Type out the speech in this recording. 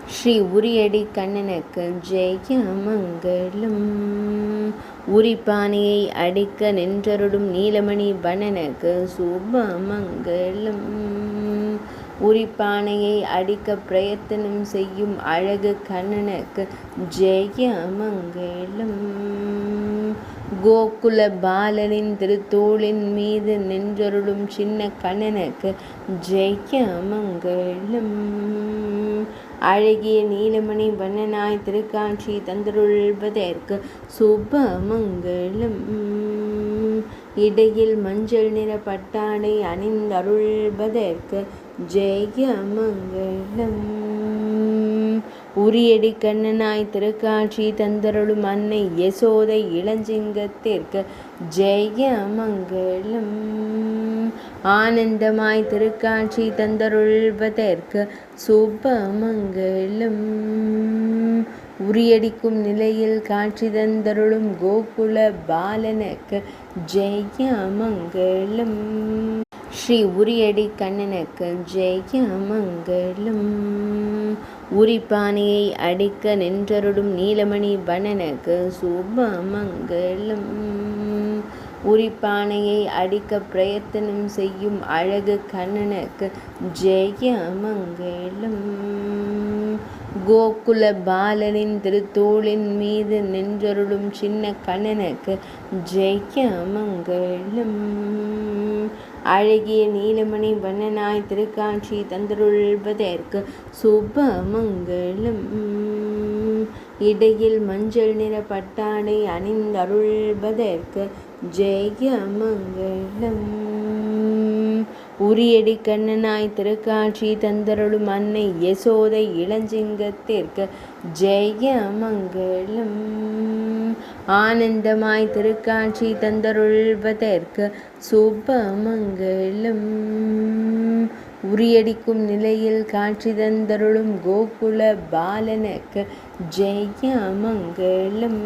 ஸ்ரீ உரியடி கண்ணனுக்கு ஜெயமங்கலம். உரிப்பானையை அடிக்க நின்றருடும் நீலமணி வண்ணனுக்கு சுபமங்கலம். உரிப்பானையை அடிக்க பிரயத்தனம் செய்யும் அழகு கண்ணனுக்கு ஜெயமங்கலம். கோகுல பாலனின் திருத்தோளின் மீது நின்றருளும் சின்ன கண்ணனுக்கு ஜெயமங்கலம். அழகிய நீலமணி வண்ணனாய் திருக்காட்சி தந்தருள்வதற்கு சுபமங்கலம். இடையில் மஞ்சள் நிற பட்டாடை அணிந்தருள்வதற்கு ஜெயமங்கலம். உரியடி கண்ணனாய் திருக்காட்சி தந்தருளும் அன்னை யசோதை இளஞ்சிங்கத்திற்கு ஜெயமங்கலம். ஆனந்தமாய் திருக்காட்சி தந்தருள்வதற்கு சுபமங்கலம். உரியடிக்கும் நிலையில் காட்சி தந்தருளும் கோகுல பாலனுக்கு ஜெயமங்கலம். ஸ்ரீ உரியடி கண்ணனுக்கு ஜெயமங்கலம். உரிப்பானையை அடிக்க நின்றருடும் நீலமணி வண்ணனுக்கு சுபமங்கலம். உரிப்பானையை அடிக்க பிரயத்தனம் செய்யும் அழகு கண்ணனுக்கு ஜெயமங்கலம். கோகுல பாலனின் திருத்தோளின் மீது நின்றருளும் சின்ன கண்ணனுக்கு ஜெயமங்கலம். அழகிய நீலமணி வண்ணனாய் திருக்காட்சி தந்தருள்வதற்கு சுபமங்கலம். இடையில் மஞ்சள் நிற பட்டாடை அணிந்தருள்வதற்கு ஜெயமங்கலம். உரியடி கண்ணனாய் திருக்காட்சி தந்தருளும் அன்னை யசோதை இளஞ்சிங்கத்திற்கு ஜெயமங்கலம். ஆனந்தமாய் திருக்காட்சி தந்தருள்வதற்கு சுபமங்கலம். உரியடிக்கும் நிலையில் காட்சி தந்தருளும் கோகுல பாலனுக்கு ஜெயமங்கலம்.